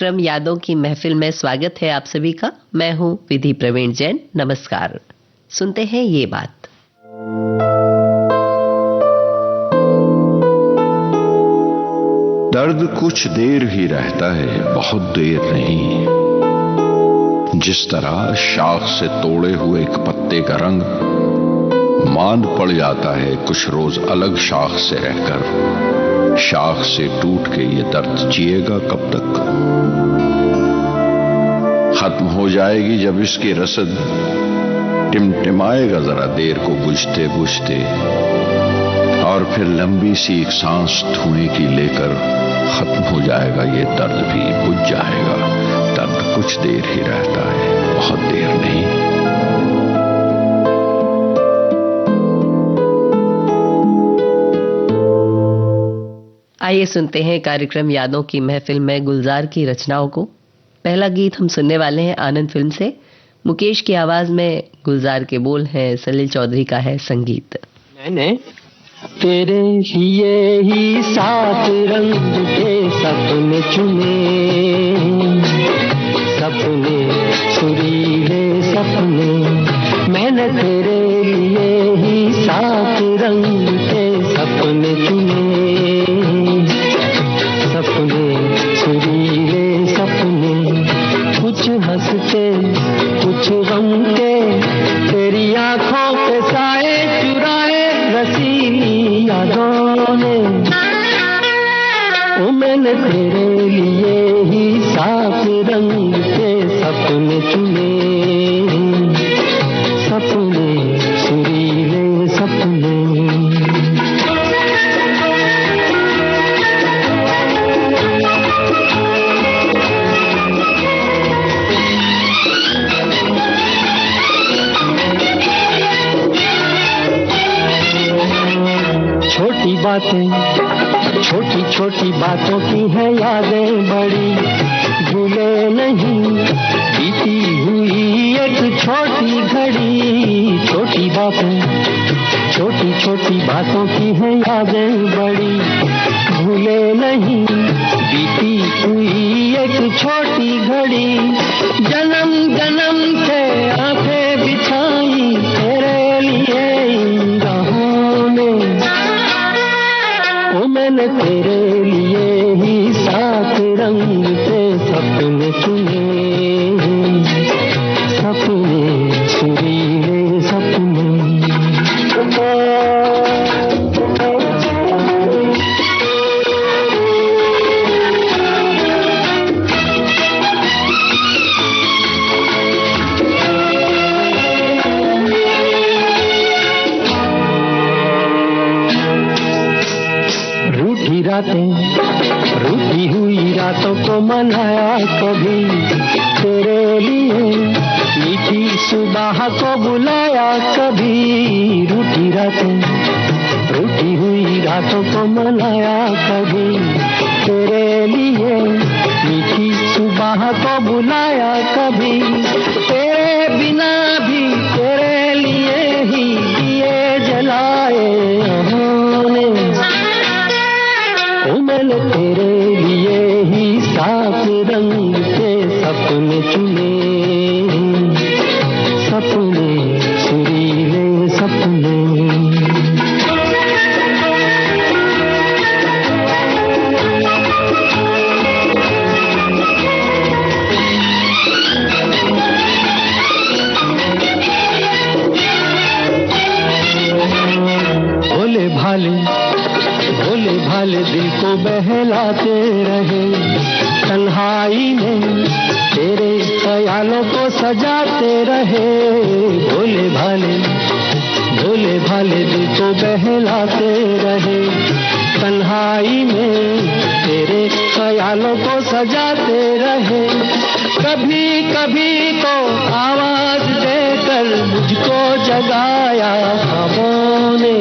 क्रम यादों की महफिल में स्वागत है आप सभी का। मैं हूं विधि प्रवीण जैन। नमस्कार। सुनते हैं ये बात। दर्द कुछ देर ही रहता है, बहुत देर नहीं। जिस तरह शाख से तोड़े हुए एक पत्ते का रंग मांद पड़ जाता है कुछ रोज अलग शाख से रहकर, शाख से टूट के ये दर्द जिएगा कब तक? खत्म हो जाएगी जब इसकी रसद, टिमटिमाएगा जरा देर को बुझते बुझते, और फिर लंबी सी एक सांस धुएं की लेकर खत्म हो जाएगा ये दर्द भी बुझ जाएगा। दर्द कुछ देर ही रहता है, बहुत देर नहीं। आइए सुनते हैं कार्यक्रम यादों की महफिल में गुलजार की रचनाओं को। पहला गीत हम सुनने वाले हैं आनंद फिल्म से। मुकेश की आवाज में गुलजार के बोल हैं, सलील चौधरी का है संगीत। मैंने तेरे लिए ही 7 रंग के सपने चुने, सपने सुरीले सपने। मैंने तेरे लिए ही 7 रंग के सपने चुने, सपने सुरीले सपने। कुछ हंसते कुछ गम के, तेरी आंखों के साए चुराए रसीली यादों ने। ओ मैंने तेरे लिए ही 7 रंग के सपने चुने, सपने सुरीले सपने। छोटी बातें, छोटी छोटी बातों की है यादें बड़ी, भूले नहीं बीती हुई एक छोटी घड़ी। छोटी बातें, छोटी छोटी बातों की है यादें बड़ी, भूले नहीं बीती हुई एक छोटी घड़ी। जन्म जन्म से आंखें बिछाई तेरे लिए इन राहों में। ओ मैंने तेरे लिए ही 7 रंग के सपने चुने, सपने सुरीले सपने। रूठी हुई रातों को मनाया कभी तेरे लिए, मीठी सुबह को बुलाया कभी। रूठी हुई रातों को मनाया कभी तेरे लिए, मीठी सुबह को बुलाया कभी। तेरे बिना भी तेरे लिए ही दिए जलाए हमने। ओ मैंने तेरे लिए ही 7 रंग के सपने चुने, सपने सुरीले सपने। भोले भाले दिल को बहलाते रहे, तन्हाई में तेरे ख्यालों को सजाते रहे। भोले भाले दिल को बहलाते रहे, तन्हाई में तेरे ख्यालों को सजाते रहे। कभी कभी तो आवाज देकर मुझको जगाया ख्वाबों ने।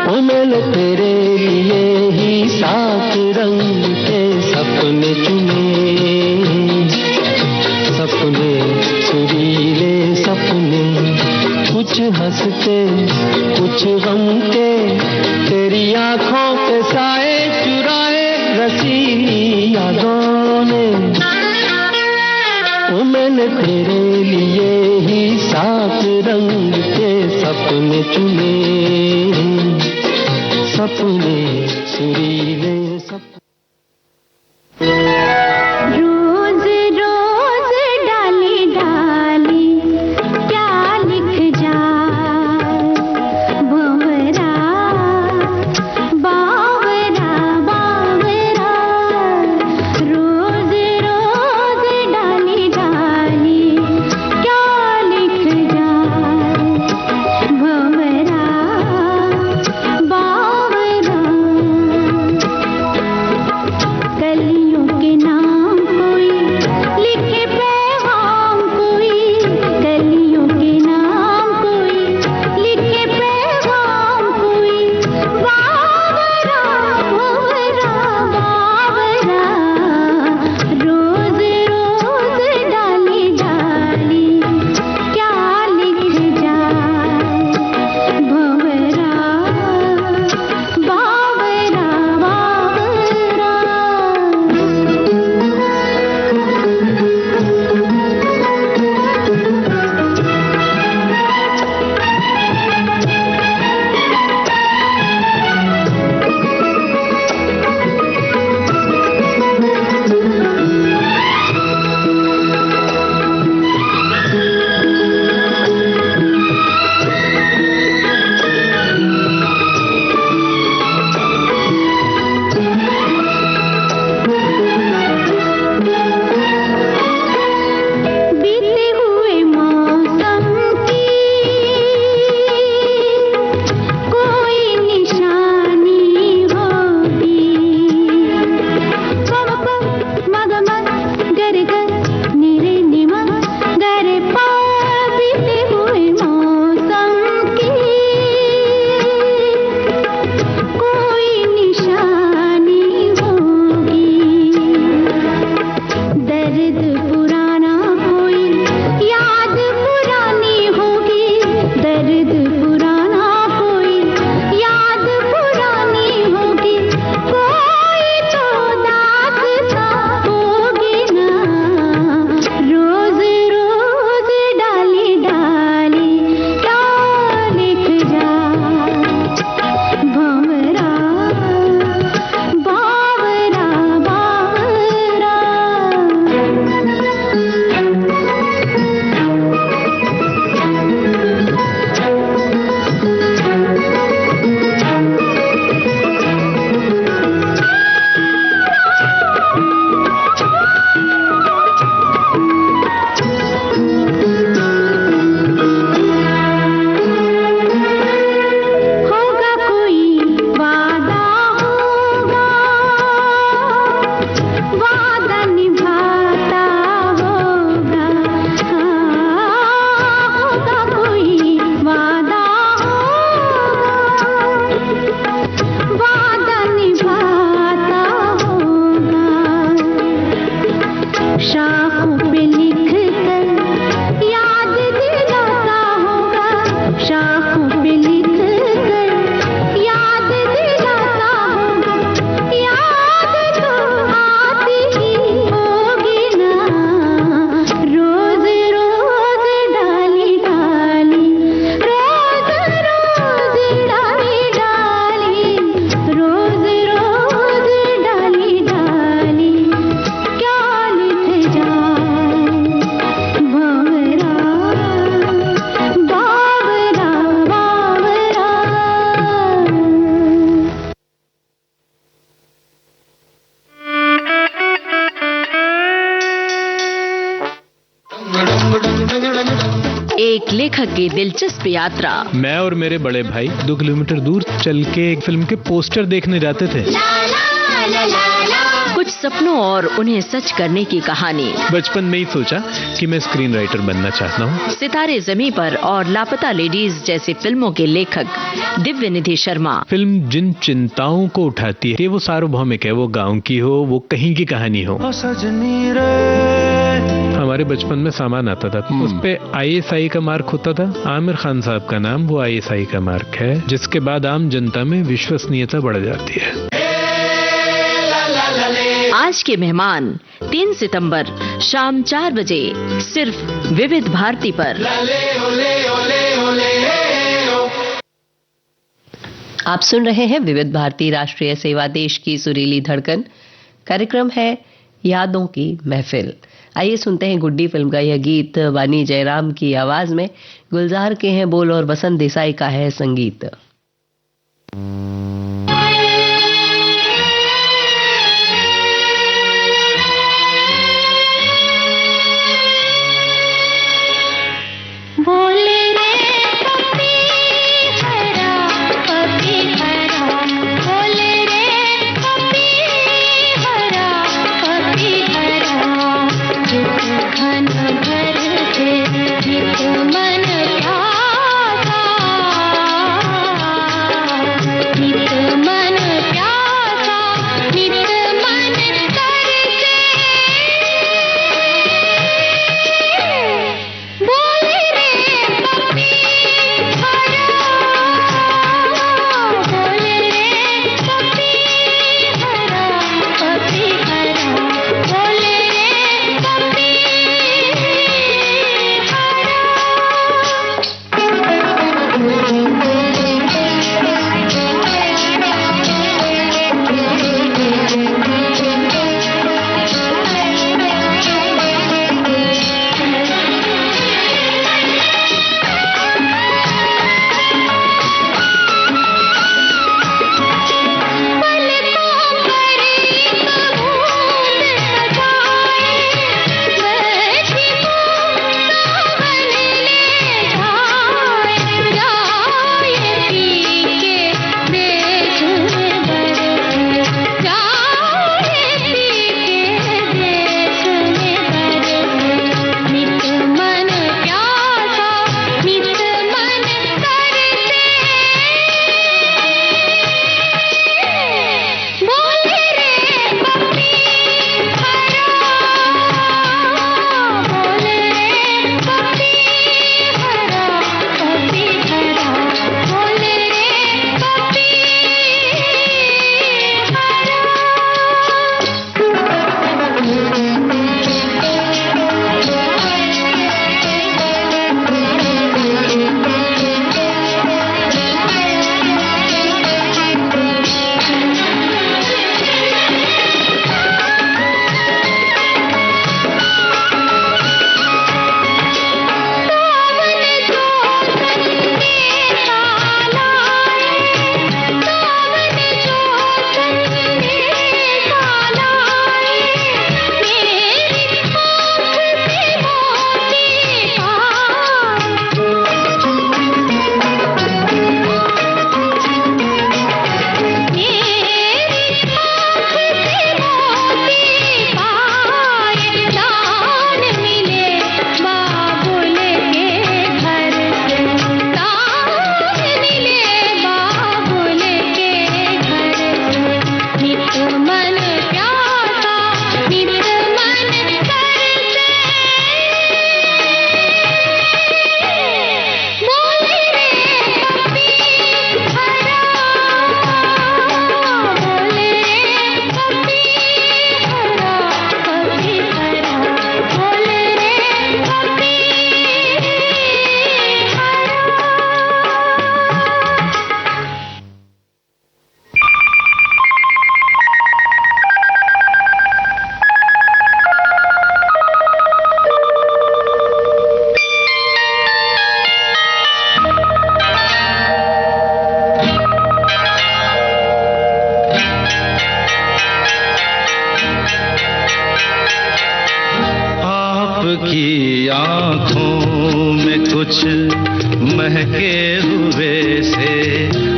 ओ मैंने तेरे लिए ही 7 रंग के सपने चुने, सपने सुरीले सपने। कुछ हंसते कुछ गम के, तेरी आंखों के साए चुराए रसीली यादों तेरे लिए ही 7 रंग के सपने चुने, सपने सुरीले सपने। एक लेखक की दिलचस्प यात्रा। मैं और मेरे बड़े भाई 2 किलोमीटर दूर चल के एक फिल्म के पोस्टर देखने जाते थे। कुछ सपनों और उन्हें सच करने की कहानी। बचपन में ही सोचा कि मैं स्क्रीन राइटर बनना चाहता हूँ। सितारे ज़मीं पर और लापता लेडीज जैसे फिल्मों के लेखक दिव्य निधि शर्मा। फिल्म जिन चिंताओं को उठाती है वो सार्वभौमिक है, वो गाँव की हो, वो कहीं की कहानी हो। हमारे बचपन में सामान आता था, उस पे ISI का मार्क होता था। आमिर खान साहब का नाम वो ISI का मार्क है, जिसके बाद आम जनता में विश्वसनीयता बढ़ जाती है। आज के मेहमान 3 सितंबर शाम 4 बजे सिर्फ विविध भारती पर। आप सुन रहे हैं विविध भारती राष्ट्रीय सेवा, देश की सुरीली धड़कन। कार्यक्रम है यादों की महफिल। आइए सुनते हैं गुड्डी फिल्म का यह गीत वानी जयराम की आवाज में। गुलजार के हैं बोल और वसंत देसाई का है संगीत। आपकी आंखों में कुछ महके हुए से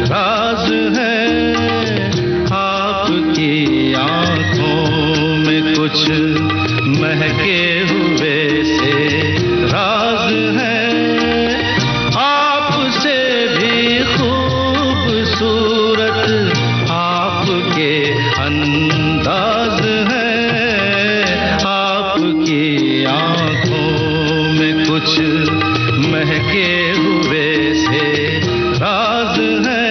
राज है, आपकी आंखों में कुछ महके हुए से राज है, आपसे भी खूबसूरत आपके अंदाज है, आपकी आंखों में कुछ महके हुए से राज है।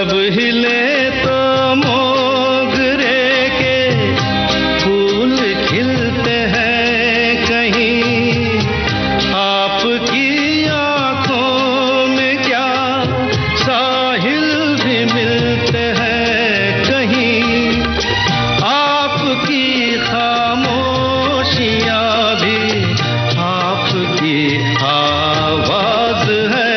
जब हिले तो मोगरे के फूल खिलते हैं कहीं, आपकी आंखों में क्या साहिल भी मिलते हैं कहीं, आपकी खामोशियां भी आपकी आवाज है।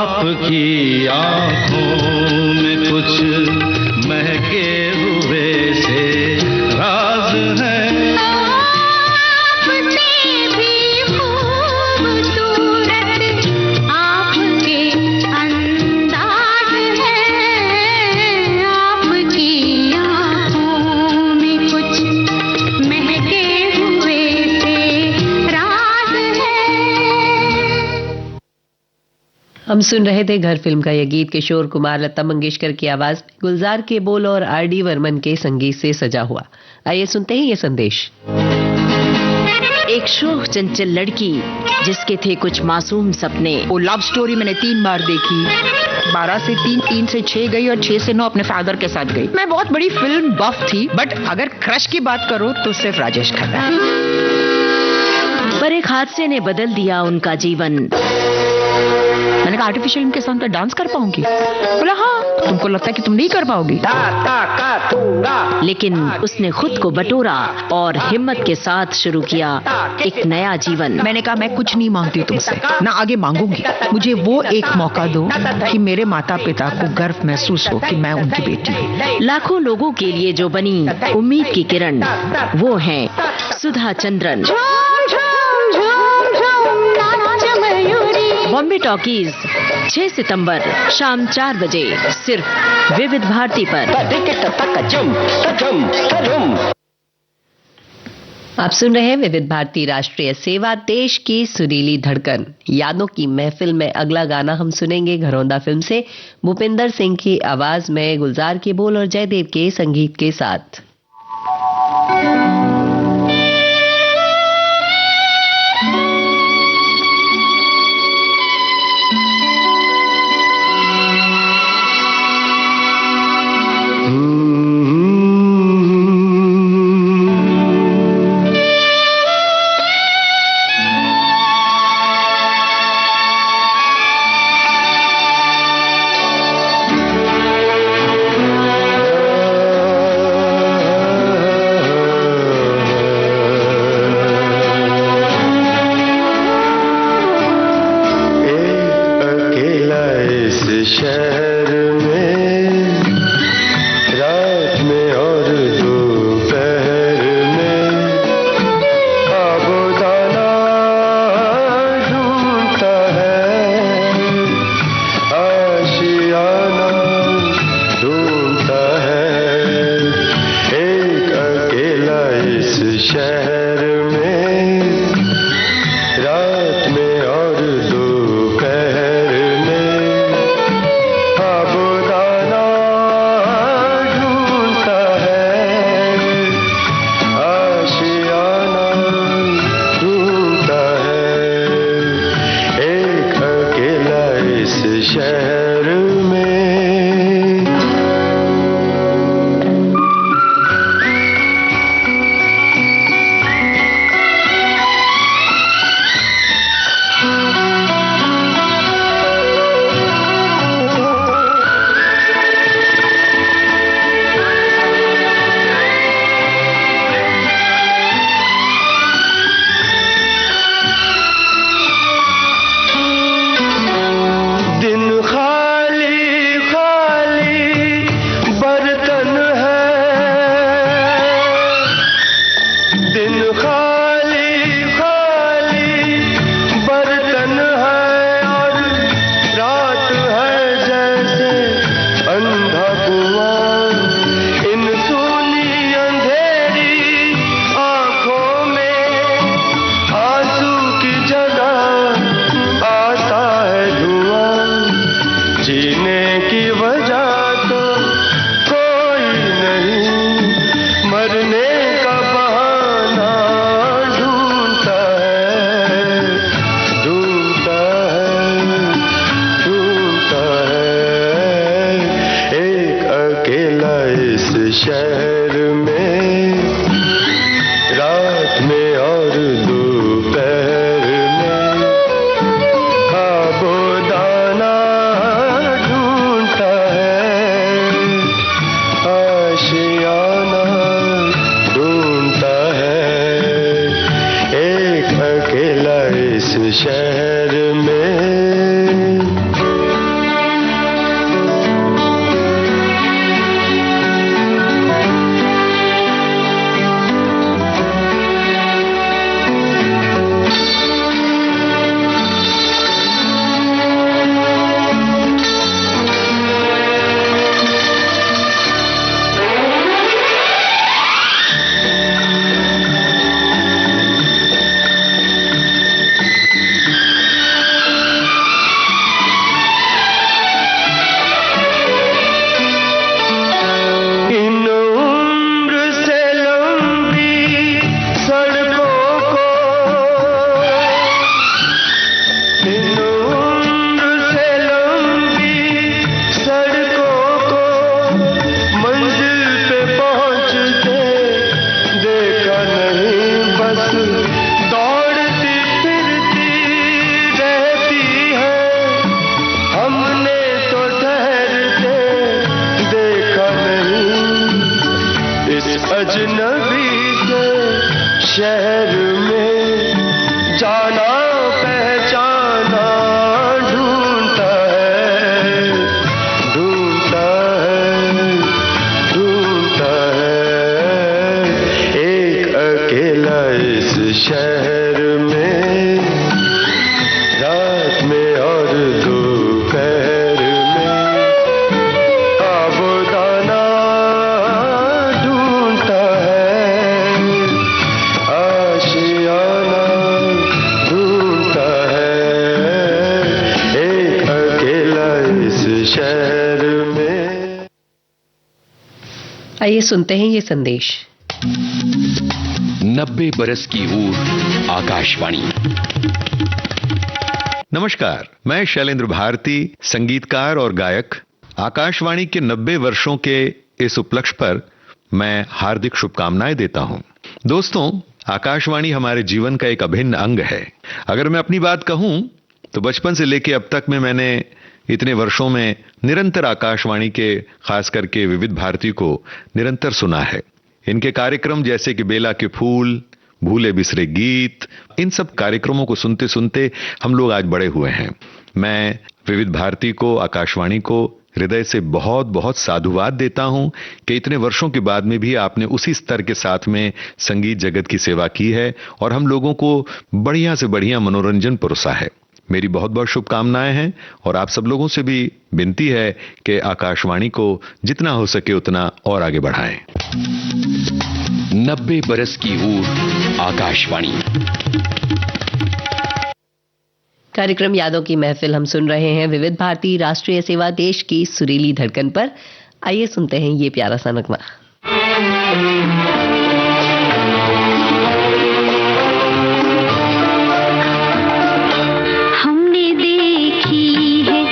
आपकी आंखों में कुछ महके हुए से राज है। आपसे भी खूबसूरत आपके अंदाज है, आपकी आंखों में कुछ महके हुए से राज है। हम सुन रहे थे घर फिल्म का यह गीत किशोर कुमार लता मंगेशकर की आवाज में गुलजार के बोल और आर.डी. बर्मन के संगीत से सजा हुआ। आइए सुनते हैं ये संदेश। एक शोख चंचल लड़की जिसके थे कुछ मासूम सपने। वो लव स्टोरी मैंने 3 बार देखी। 12 से 3, 3 से 6 गई और 6 से 9 अपने फादर के साथ गई। मैं बहुत बड़ी फिल्म बफ थी, बट अगर क्रश की बात करो तो सिर्फ राजेश खन्ना। पर एक हादसे ने बदल दिया उनका जीवन। मैंने कहा आर्टिफिशियल इनके साथ मैं डांस कर पाऊंगी? बोला हाँ। तुमको लगता है कि तुम नहीं कर पाओगी? लेकिन उसने खुद को बटोरा और हिम्मत के साथ शुरू किया एक नया जीवन। मैंने कहा मैं कुछ नहीं मांगती तुमसे, ना आगे मांगूंगी। मुझे वो एक मौका दो कि मेरे माता पिता को गर्व महसूस हो कि मैं उनकी बेटी हूँ। लाखों लोगों के लिए जो बनी उम्मीद की किरण, वो है सुधा चंद्रन। बॉम्बे टॉकीज 6 सितंबर शाम 4 बजे सिर्फ विविध भारती पर। आप सुन रहे हैं विविध भारती राष्ट्रीय सेवा, देश की सुरीली धड़कन। यादों की महफिल में अगला गाना हम सुनेंगे घरौंदा फिल्म से, भूपिंदर सिंह की आवाज में गुलजार के बोल और जयदेव के संगीत के साथ। शहर में। आइए सुनते हैं ये संदेश। 90 बरस की ऊर आकाशवाणी। नमस्कार, मैं शैलेंद्र भारती, संगीतकार और गायक। आकाशवाणी के 90 वर्षों के इस उपलक्ष्य पर मैं हार्दिक शुभकामनाएं देता हूं। दोस्तों, आकाशवाणी हमारे जीवन का एक अभिन्न अंग है। अगर मैं अपनी बात कहूं तो बचपन से लेकर अब तक में मैंने इतने वर्षों में निरंतर आकाशवाणी के, खास करके विविध भारती को निरंतर सुना है। इनके कार्यक्रम जैसे कि बेला के फूल, भूले बिसरे गीत, इन सब कार्यक्रमों को सुनते सुनते हम लोग आज बड़े हुए हैं। मैं विविध भारती को, आकाशवाणी को हृदय से बहुत बहुत साधुवाद देता हूं कि इतने वर्षों के बाद में भी आपने उसी स्तर के साथ में संगीत जगत की सेवा की है और हम लोगों को बढ़िया से बढ़िया मनोरंजन परोसा है। मेरी बहुत बहुत शुभकामनाएं हैं और आप सब लोगों से भी विनती है कि आकाशवाणी को जितना हो सके उतना और आगे बढ़ाएं। 90 बरस की ऊर आकाशवाणी। कार्यक्रम यादों की महफिल हम सुन रहे हैं विविध भारती राष्ट्रीय सेवा देश की सुरीली धड़कन पर। आइए सुनते हैं ये प्यारा सा नगमा। हमने देखी है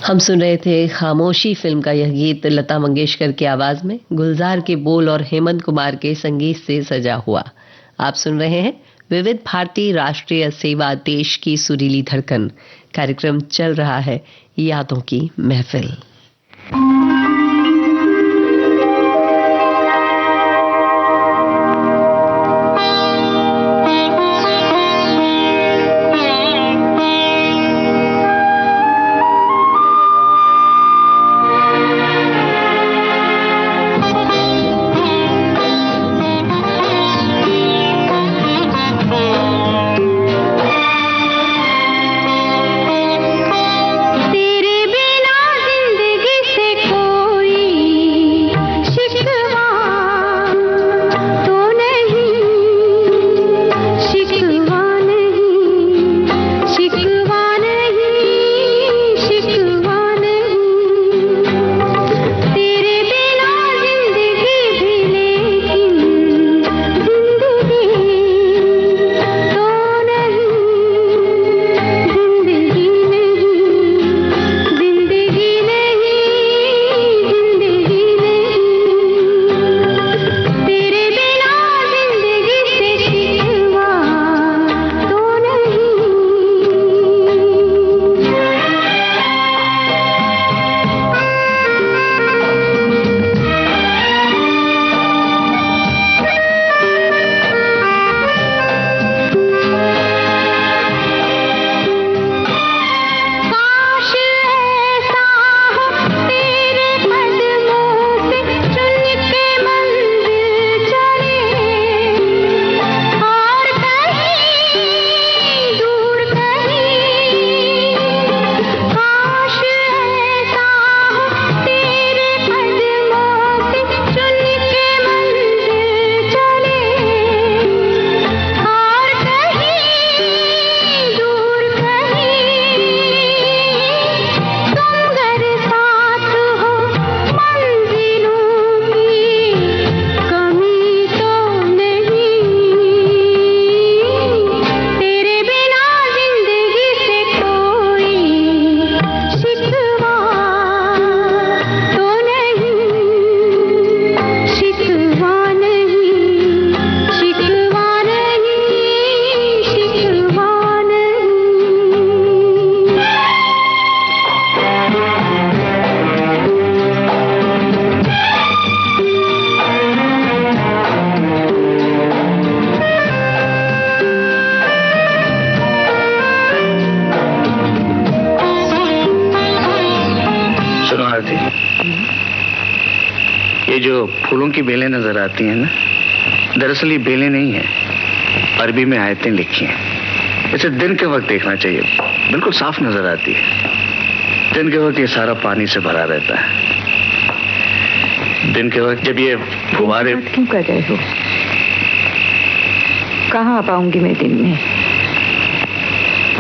हम सुन रहे थे खामोशी फिल्म का यह गीत लता मंगेशकर की आवाज में, गुलजार के बोल और हेमंत कुमार के संगीत से सजा हुआ। आप सुन रहे हैं विविध भारती राष्ट्रीय सेवा, देश की सुरीली धड़कन। कार्यक्रम चल रहा है यादों की महफिल। ये जो फूलों की बेलें नजर आती हैं ना, दरअसल ये बेलें नहीं हैं, अरबी में आयतें लिखी हैं। इसे दिन के वक्त देखना चाहिए, बिल्कुल साफ नजर आती है। दिन के वक्त ये सारा पानी से भरा रहता है। दिन के वक्त जब ये फुहारे क्यों कर रहे हो? कहाँ आ पाऊंगी मैं दिन में?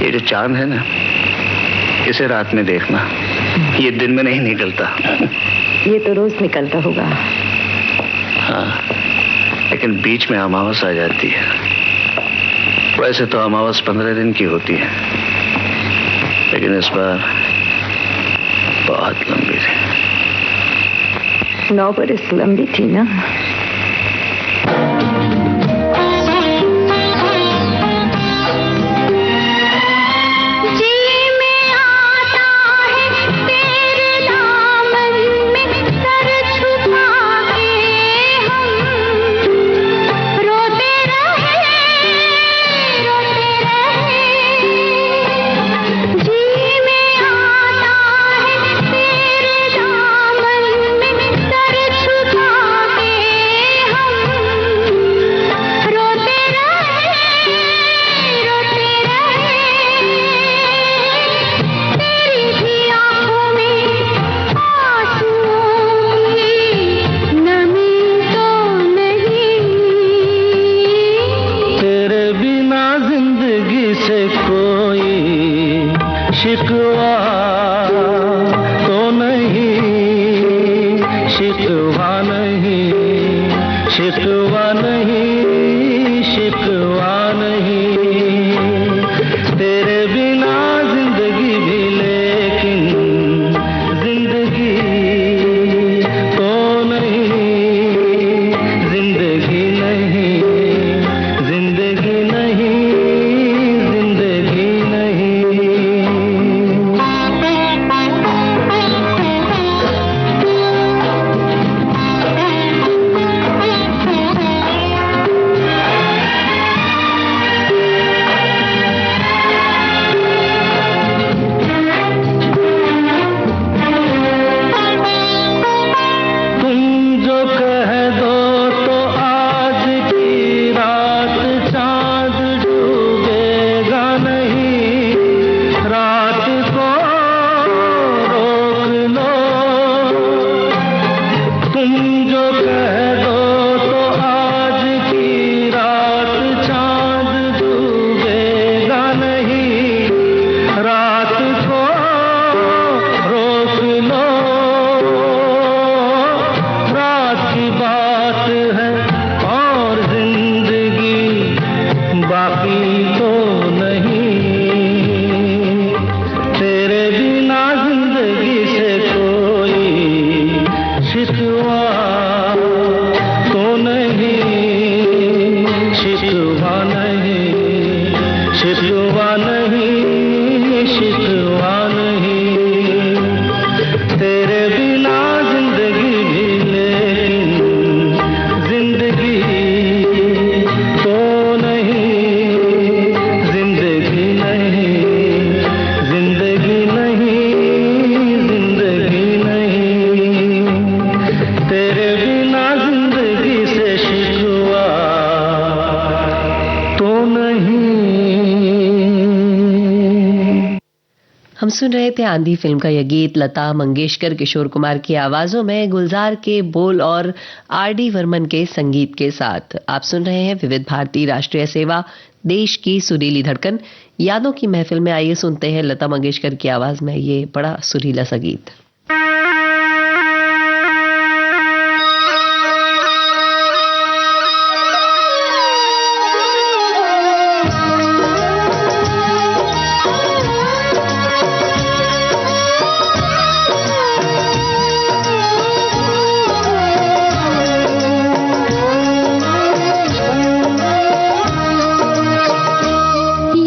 ये जो चांद है ना, इसे रात में देखना, ये दिन में नहीं निकलता। ये तो रोज निकलता होगा। हाँ, लेकिन बीच में अमावस आ जाती है। वैसे तो अमावस 15 दिन की होती है, लेकिन इस बार बहुत लंबी थी। 9 बरस लंबी थी ना। शिकवा नहीं, तेरे बिना जिंदगी भी लेकिन जिंदगी तो नहीं, जिंदगी नहीं, जिंदगी नहीं, जिंदगी नहीं, तेरे बिना जिंदगी से शिकवा तो नहीं। हम सुन रहे थे आंधी फिल्म का यह गीत लता मंगेशकर, किशोर कुमार की आवाजों में, गुलजार के बोल और आर.डी. बर्मन के संगीत के साथ। आप सुन रहे हैं विविध भारती राष्ट्रीय सेवा, देश की सुरीली धड़कन। यादों की महफिल में आइए सुनते हैं लता मंगेशकर की आवाज में ये बड़ा सुरीला सा गीत।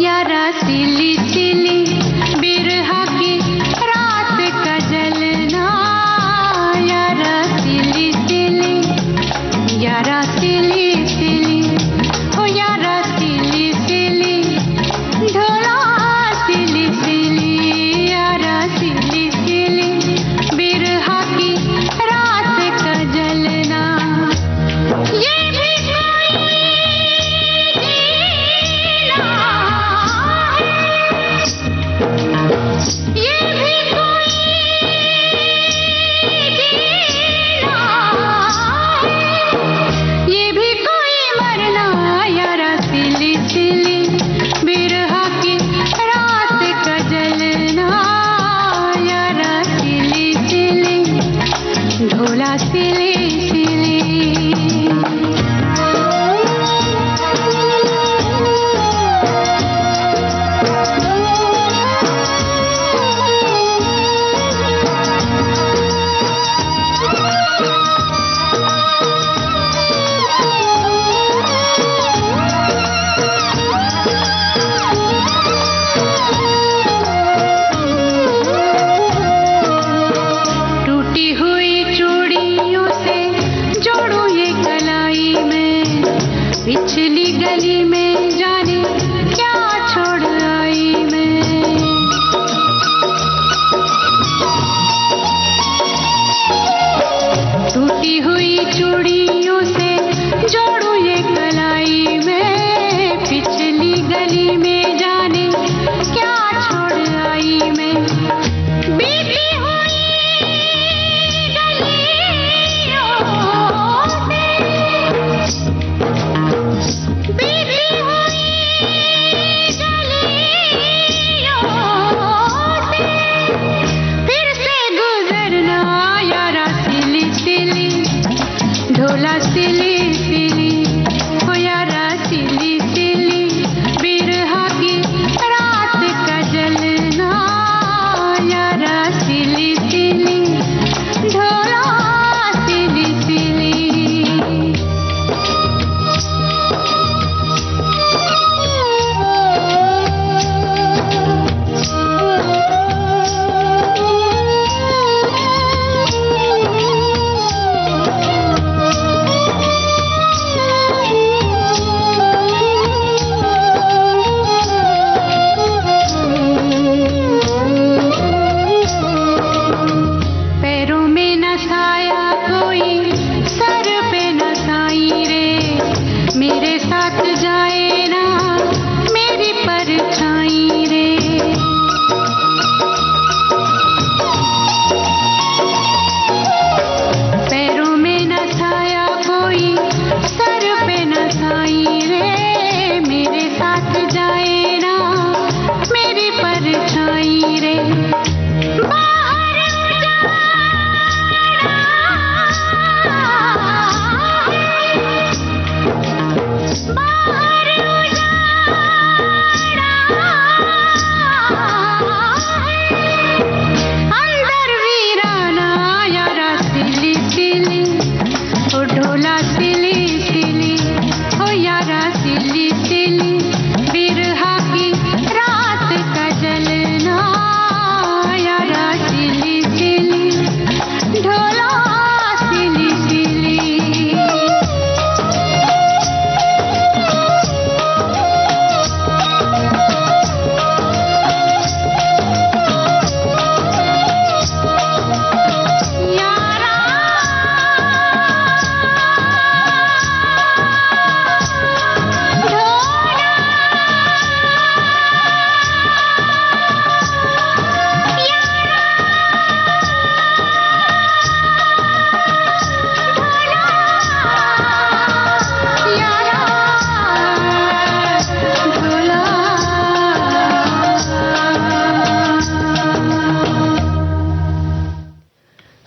यारा सिली सिली बिरहा की रात का जल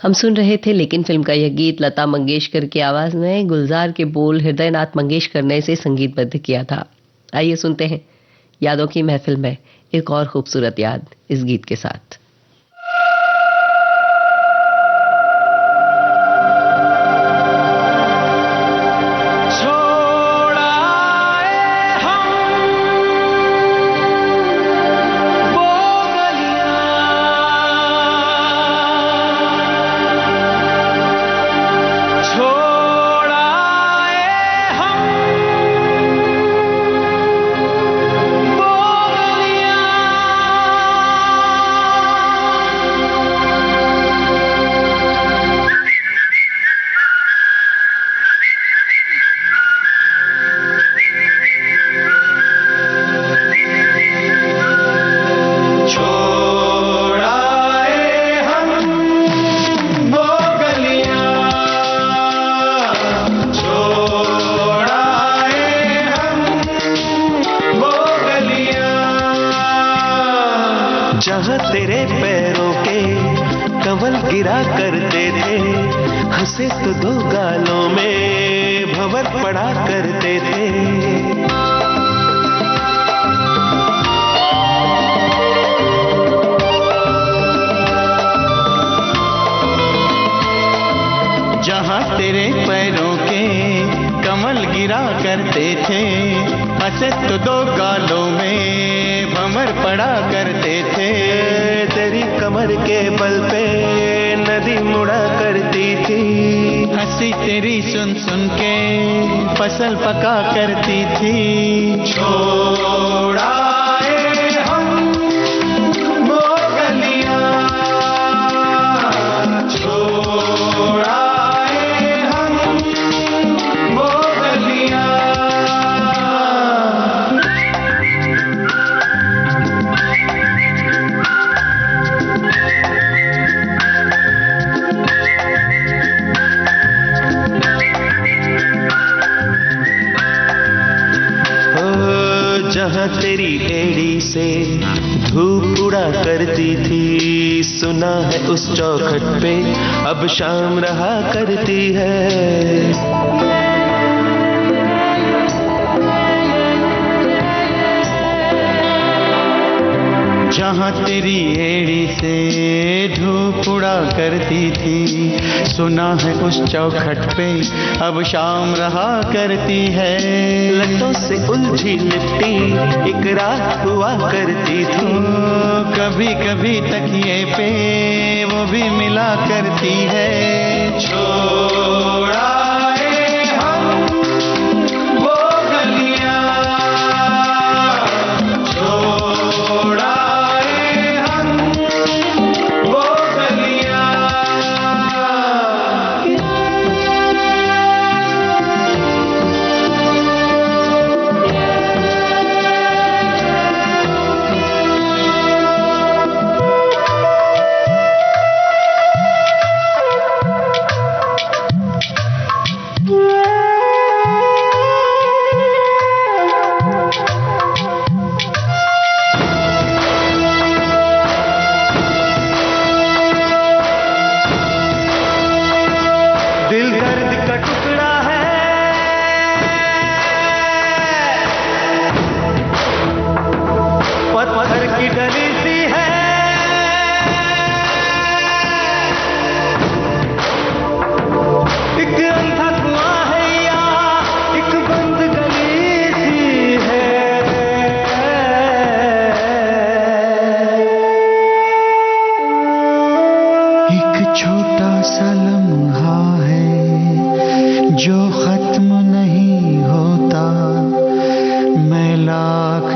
हम सुन रहे थे लेकिन फिल्म का यह गीत लता मंगेशकर की आवाज में, गुलजार के बोल हृदयनाथ मंगेशकर ने इसे संगीतबद्ध किया था। आइए सुनते हैं यादों की महफिल में एक और खूबसूरत याद इस गीत के साथ। जहाँ तेरे पैरों के कंवल गिरा करते थे, हंसे तो दो गालों में भंवर पड़ा करते थे। जहाँ तेरे पैरों के कमल गिरा करते थे, हंसे तो दो गालों में भंवर पड़ा करते थे। तेरी कमर के बल पे नदी मुड़ा करती थी, हंसी तेरी सुन सुन के फसल पका करती थी। छोड़ा जहाँ तेरी एड़ी से धूप उड़ा करती थी, सुना है उस चौखट पे अब शाम रहा करती है। जहाँ तेरी एड़ी से धूप उड़ा करती थी, सुना है उस चौखट पे अब शाम रहा करती है। लटों से उलझी लिपटी एक रात हुआ करती थी, कभी कभी तकिए पे वो भी मिला करती है। छोड़ा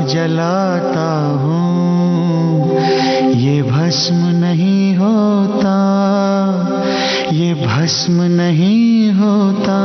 जलाता हूँ ये भस्म नहीं होता, ये भस्म नहीं होता।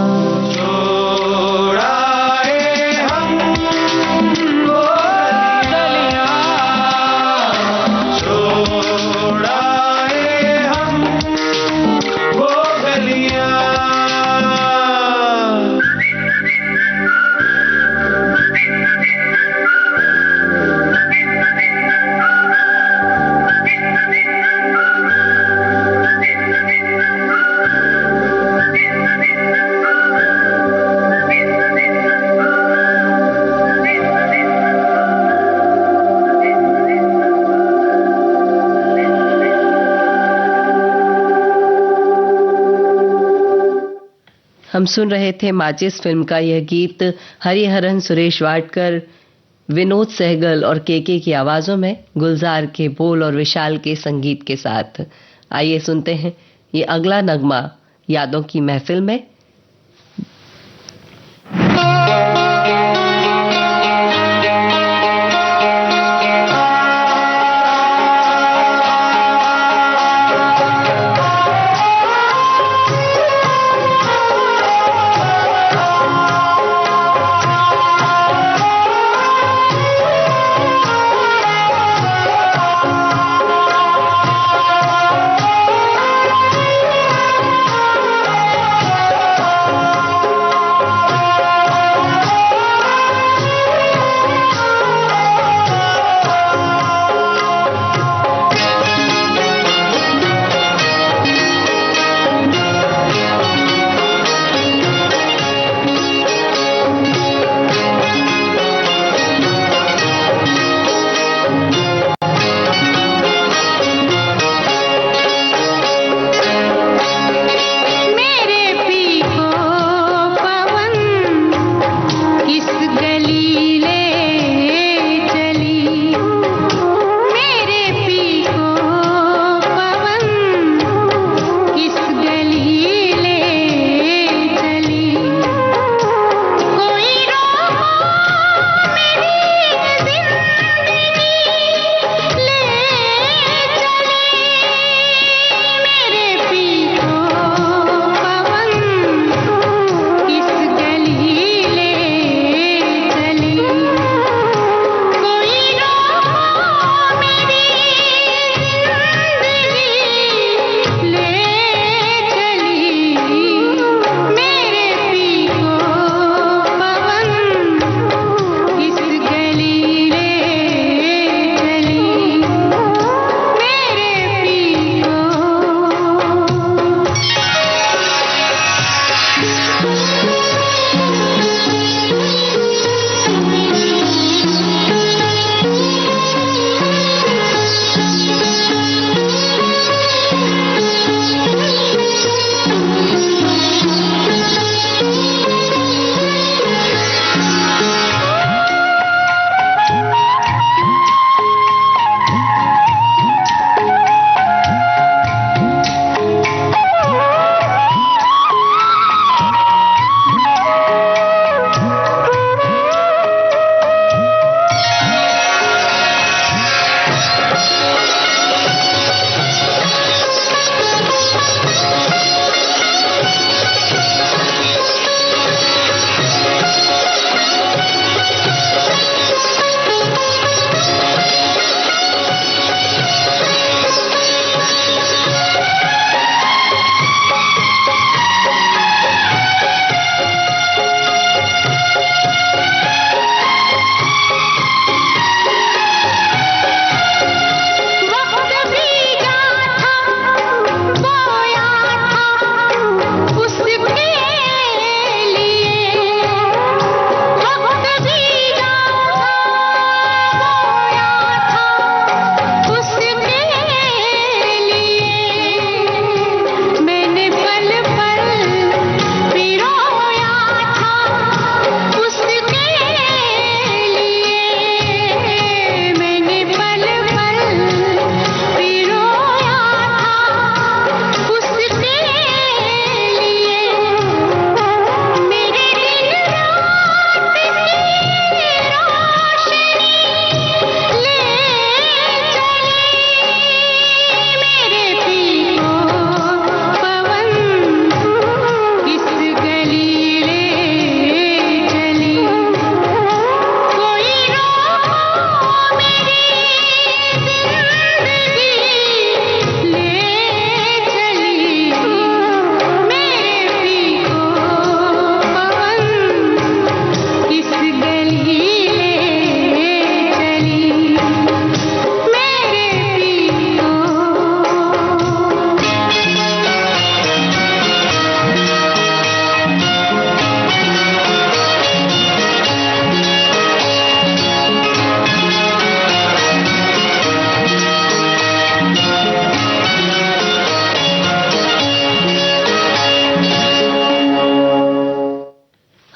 हम सुन रहे थे माचिस फिल्म का यह गीत हरिहरन, सुरेश वाडकर, विनोद सहगल और केके की आवाजों में, गुलजार के बोल और विशाल के संगीत के साथ। आइए सुनते हैं ये अगला नगमा यादों की महफिल में।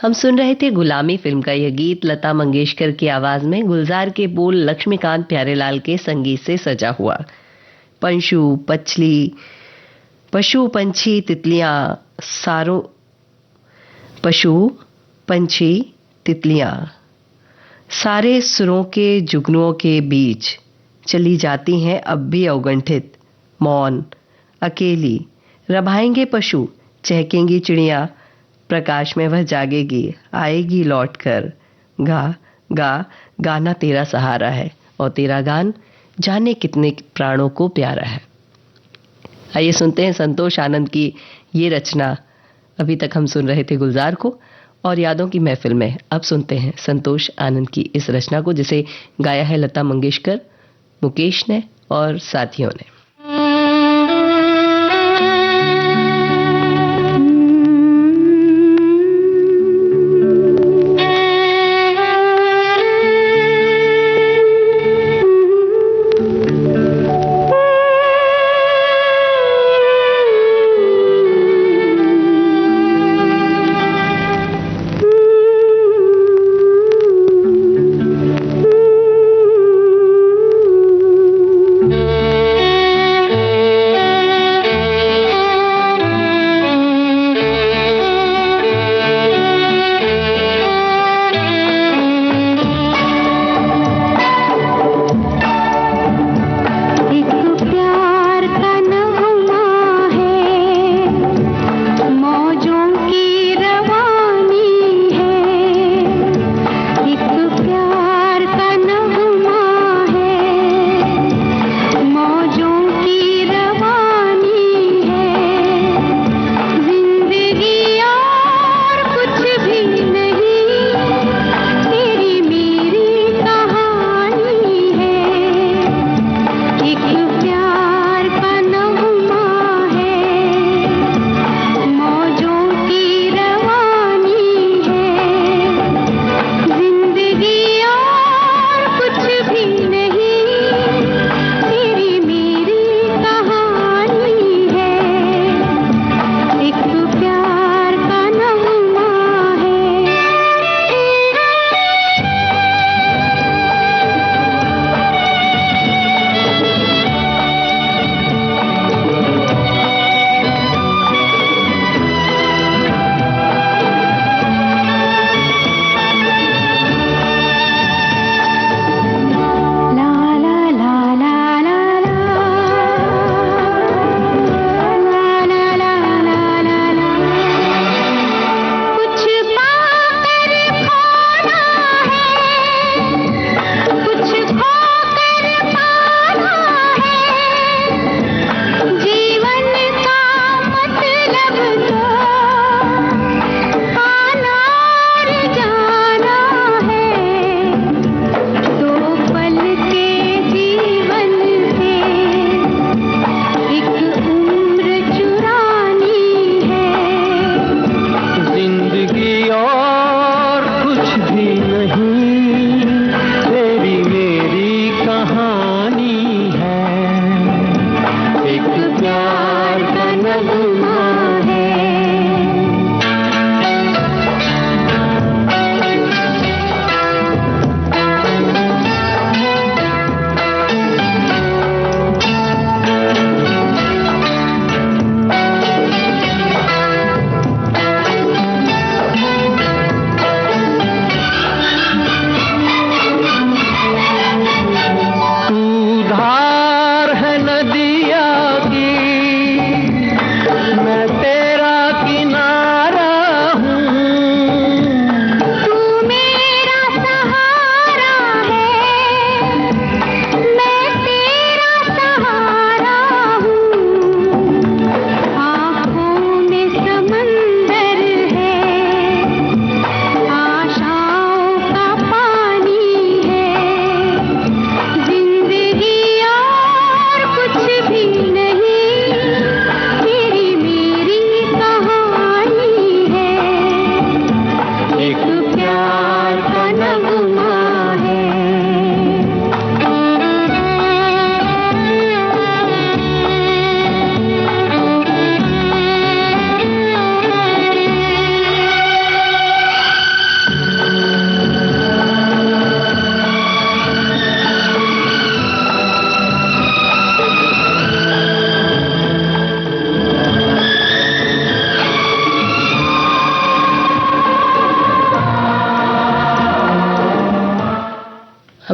हम सुन रहे थे गुलामी फिल्म का यह गीत लता मंगेशकर की आवाज में, गुलजार के बोल लक्ष्मीकांत प्यारेलाल के संगीत से सजा हुआ। पशु पंछी तितलियां सारे सुरों के जुगनुओं के बीच चली जाती हैं अब भी अवगंठित, मौन अकेली रभाएंगे पशु, चहकेंगी चिड़िया, प्रकाश में वह जागेगी, आएगी लौट कर। गा गा गाना तेरा सहारा है और तेरा गान जाने कितने प्राणों को प्यारा है। आइए सुनते हैं संतोष आनंद की ये रचना। अभी तक हम सुन रहे थे गुलजार को और यादों की महफिल में अब सुनते हैं संतोष आनंद की इस रचना को, जिसे गाया है लता मंगेशकर, मुकेश ने और साथियों ने।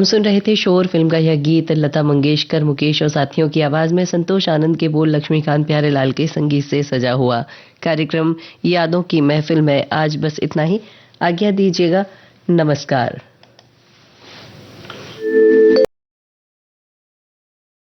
हम सुन रहे थे शोर फिल्म का यह गीत। लता मंगेशकर, मुकेश और साथियों की आवाज में संतोष आनंद के बोल लक्ष्मीकांत प्यारेलाल के संगीत से सजा हुआ कार्यक्रम यादों की महफिल में आज बस इतना ही। आज्ञा दीजिएगा। नमस्कार।